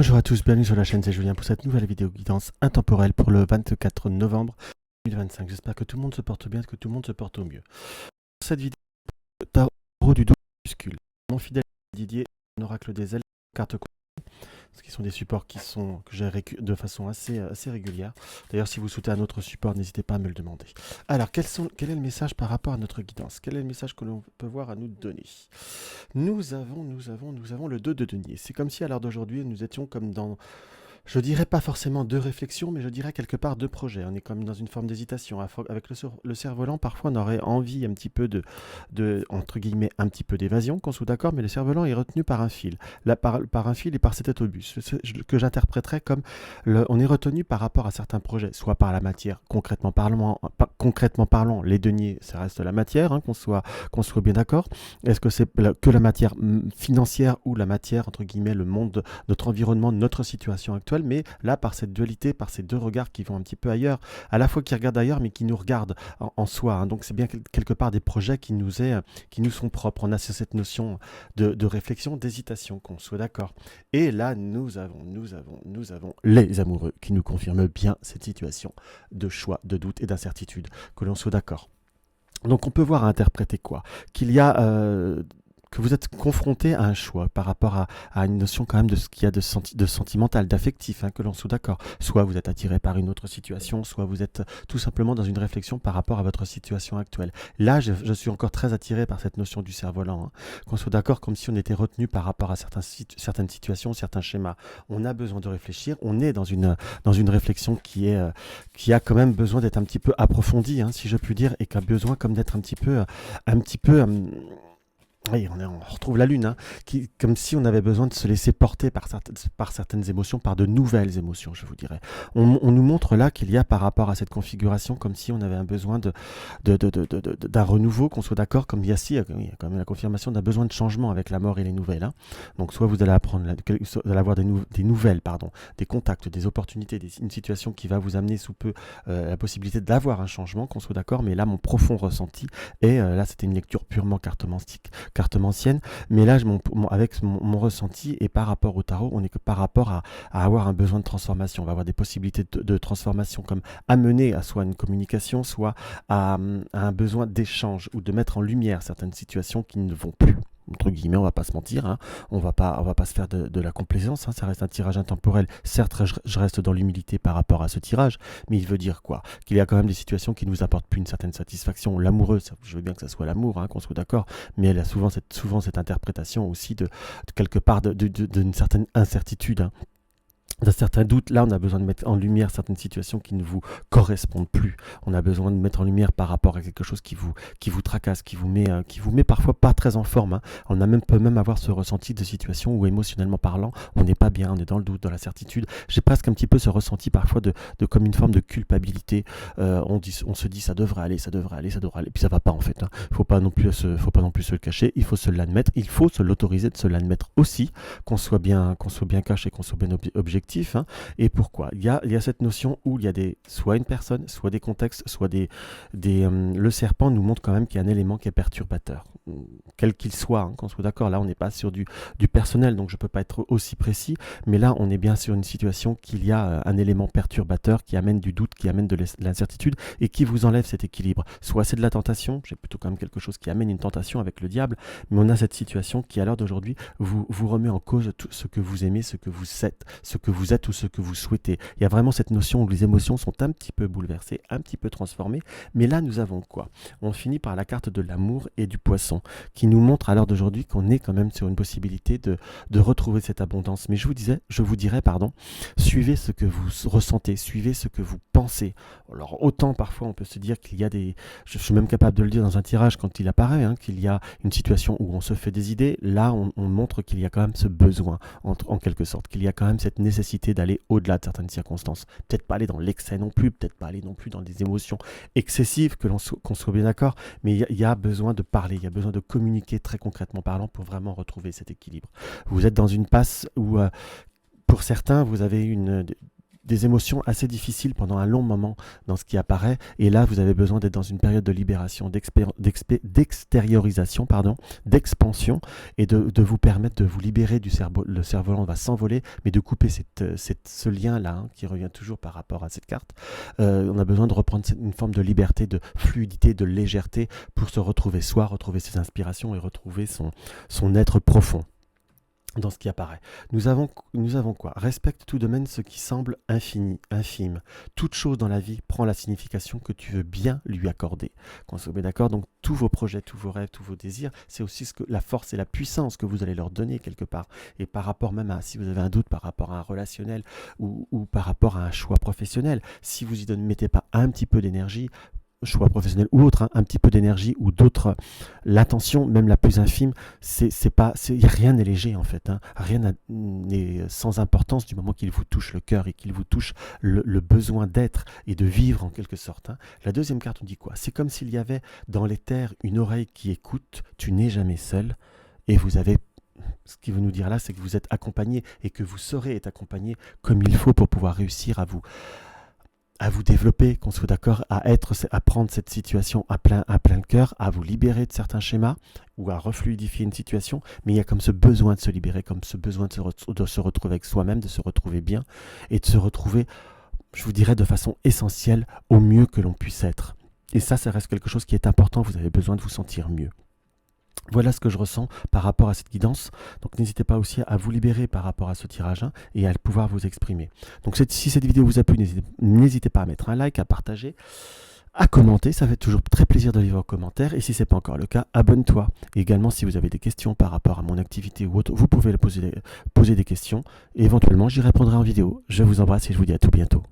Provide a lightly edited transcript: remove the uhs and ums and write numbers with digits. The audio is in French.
Bonjour à tous, bienvenue sur la chaîne, c'est Julien pour cette nouvelle vidéo guidance intemporelle pour le 24 novembre 2025. J'espère que tout le monde se porte bien, que tout le monde se porte au mieux. Pour cette vidéo, tarot du dos minuscule. Mon fidèle Didier, un oracle des ailes, carte ce qui sont des supports que j'ai de façon assez régulière. D'ailleurs, si vous souhaitez un autre support, n'hésitez pas à me le demander. Alors, quel est le message par rapport à notre guidance? Quel est le message que l'on peut voir à nous donner? Nous avons le 2 de denier. C'est comme si à l'heure d'aujourd'hui, nous étions comme dans, je dirais pas forcément deux réflexions, mais je dirais quelque part deux projets. On est comme dans une forme d'hésitation. Avec le cerf-volant, parfois on aurait envie un petit peu entre guillemets, un petit peu d'évasion, qu'on soit d'accord, mais le cerf-volant est retenu par un fil. Là, par un fil et par cet autobus, que j'interpréterais comme on est retenu par rapport à certains projets, soit par la matière, concrètement parlant, les deniers, ça reste la matière, hein, qu'on soit bien d'accord. Est-ce que c'est que la matière financière ou la matière, entre guillemets, le monde, notre environnement, notre situation actuelle, mais là, par cette dualité, par ces deux regards qui vont un petit peu ailleurs, à la fois qui regardent ailleurs, mais qui nous regardent en soi. Hein. Donc, c'est bien quelque part des projets qui nous sont propres. On a cette notion de réflexion, d'hésitation, qu'on soit d'accord. Et là, nous avons les amoureux qui nous confirment bien cette situation de choix, de doute et d'incertitude, que l'on soit d'accord. Donc, on peut voir à interpréter quoi? Qu'il y a que vous êtes confronté à un choix par rapport à une notion quand même de ce qu'il y a de sentimental, d'affectif, hein, que l'on soit d'accord. Soit vous êtes attiré par une autre situation, soit vous êtes tout simplement dans une réflexion par rapport à votre situation actuelle. Là, je suis encore très attiré par cette notion du cerf-volant, hein, qu'on soit d'accord, comme si on était retenu par rapport à certaines situations, certains schémas. On a besoin de réfléchir, on est dans une réflexion qui a quand même besoin d'être un petit peu approfondie, hein, si je puis dire, et qui a besoin comme d'être un petit peu oui, on retrouve la lune, hein, comme si on avait besoin de se laisser porter par certaines émotions, par de nouvelles émotions, je vous dirais. On nous montre là qu'il y a par rapport à cette configuration, comme si on avait un besoin d'un renouveau, qu'on soit d'accord, comme il y a quand même la confirmation d'un besoin de changement avec la mort et les nouvelles. Hein. Donc soit vous allez avoir des nouvelles, des contacts, des opportunités, une situation qui va vous amener sous peu la possibilité d'avoir un changement, qu'on soit d'accord, mais là mon profond ressenti, et là c'était une lecture purement cartomancienne, mais là avec mon ressenti et par rapport au tarot, on est que par rapport à avoir un besoin de transformation. On va avoir des possibilités de transformation comme amener à soit une communication, soit à un besoin d'échange ou de mettre en lumière certaines situations qui ne vont plus. Entre guillemets, on va pas se mentir, hein. On va pas se faire de la complaisance, hein. Ça reste un tirage intemporel. Certes, je reste dans l'humilité par rapport à ce tirage, mais il veut dire quoi? Qu'il y a quand même des situations qui nous apportent plus une certaine satisfaction. L'amoureux, je veux bien que ça soit l'amour, hein, qu'on soit d'accord, mais elle a souvent cette interprétation aussi de quelque part d'une certaine incertitude, hein, d'un certain doute. Là, on a besoin de mettre en lumière certaines situations qui ne vous correspondent plus. On a besoin de mettre en lumière par rapport à quelque chose qui vous tracasse, qui vous met parfois pas très en forme. Hein. Peut même avoir ce ressenti de situation où émotionnellement parlant, on n'est pas bien, on est dans le doute, dans la certitude. J'ai presque un petit peu ce ressenti parfois de comme une forme de culpabilité. On se dit ça devrait aller, puis ça va pas en fait. Hein. Faut pas non plus se le cacher. Il faut se l'admettre. Il faut se l'autoriser de se l'admettre aussi, qu'on soit bien caché, qu'on soit bien objectif. Hein. Et pourquoi il y a cette notion où il y a soit une personne, soit des contextes, soit le serpent nous montre quand même qu'il y a un élément qui est perturbateur, quel qu'il soit, hein, qu'on soit d'accord. Là, on n'est pas sur du personnel, donc je peux pas être aussi précis, mais là, on est bien sur une situation qu'il y a un élément perturbateur qui amène du doute, qui amène de l'incertitude et qui vous enlève cet équilibre. Soit c'est de la tentation, j'ai plutôt quand même quelque chose qui amène une tentation avec le diable, mais on a cette situation qui, à l'heure d'aujourd'hui, vous remet en cause tout ce que vous aimez, ce que vous êtes ou ce que vous souhaitez. Il y a vraiment cette notion où les émotions sont un petit peu bouleversées, un petit peu transformées, mais là nous avons quoi? On finit par la carte de l'amour et du poisson, qui nous montre à l'heure d'aujourd'hui qu'on est quand même sur une possibilité de retrouver cette abondance. Mais je vous dirais, suivez ce que vous ressentez, suivez ce que vous pensez. Alors autant parfois on peut se dire qu'il y a je suis même capable de le dire dans un tirage quand il apparaît, hein, qu'il y a une situation où on se fait des idées. Là on montre qu'il y a quand même ce besoin, en quelque sorte, qu'il y a quand même cette nécessité d'aller au-delà de certaines circonstances. Peut-être pas aller dans l'excès non plus, peut-être pas aller non plus dans des émotions excessives, qu'on soit bien d'accord, mais il y a besoin de parler, il y a besoin de communiquer très concrètement parlant pour vraiment retrouver cet équilibre. Vous êtes dans une passe où, pour certains, vous avez des émotions assez difficiles pendant un long moment dans ce qui apparaît. Et là, vous avez besoin d'être dans une période de libération, d'extériorisation, pardon, d'expansion, et de vous permettre de vous libérer du cerveau. Le cerf-volant va s'envoler, mais de couper ce lien-là, hein, qui revient toujours par rapport à cette carte. On a besoin de reprendre une forme de liberté, de fluidité, de légèreté pour se retrouver soi, retrouver ses inspirations et retrouver son être profond dans ce qui apparaît. Nous avons quoi? Respecte tout domaine ce qui semble infime. Toute chose dans la vie prend la signification que tu veux bien lui accorder. Qu'on soit bien d'accord, donc tous vos projets, tous vos rêves, tous vos désirs, c'est aussi la force et la puissance que vous allez leur donner quelque part. Et par rapport même à, si vous avez un doute par rapport à un relationnel ou par rapport à un choix professionnel, si vous y mettez pas un petit peu d'énergie, choix professionnel ou autre, hein, un petit peu d'énergie ou d'autres, l'attention, même la plus infime, rien n'est léger en fait, hein. Rien n'est sans importance du moment qu'il vous touche le cœur et qu'il vous touche le besoin d'être et de vivre en quelque sorte, hein. La deuxième carte, on dit quoi? C'est comme s'il y avait dans les terres une oreille qui écoute, tu n'es jamais seul et vous avez... Ce qu'il veut nous dire là, c'est que vous êtes accompagné et que vous saurez être accompagné comme il faut pour pouvoir réussir à vous développer, qu'on soit d'accord, à prendre cette situation à plein le cœur, à vous libérer de certains schémas ou à refluidifier une situation, mais il y a comme ce besoin de se libérer, comme ce besoin de se retrouver avec soi-même, de se retrouver bien et de se retrouver, je vous dirais, de façon essentielle au mieux que l'on puisse être. Et ça reste quelque chose qui est important, vous avez besoin de vous sentir mieux. Voilà ce que je ressens par rapport à cette guidance. Donc n'hésitez pas aussi à vous libérer par rapport à ce tirage, hein, et à pouvoir vous exprimer. Donc si cette vidéo vous a plu, n'hésitez pas à mettre un like, à partager, à commenter. Ça fait toujours très plaisir de lire vos commentaires. Et si ce n'est pas encore le cas, abonne-toi. Et également, si vous avez des questions par rapport à mon activité ou autre, vous pouvez poser des questions. Et éventuellement, j'y répondrai en vidéo. Je vous embrasse et je vous dis à tout bientôt.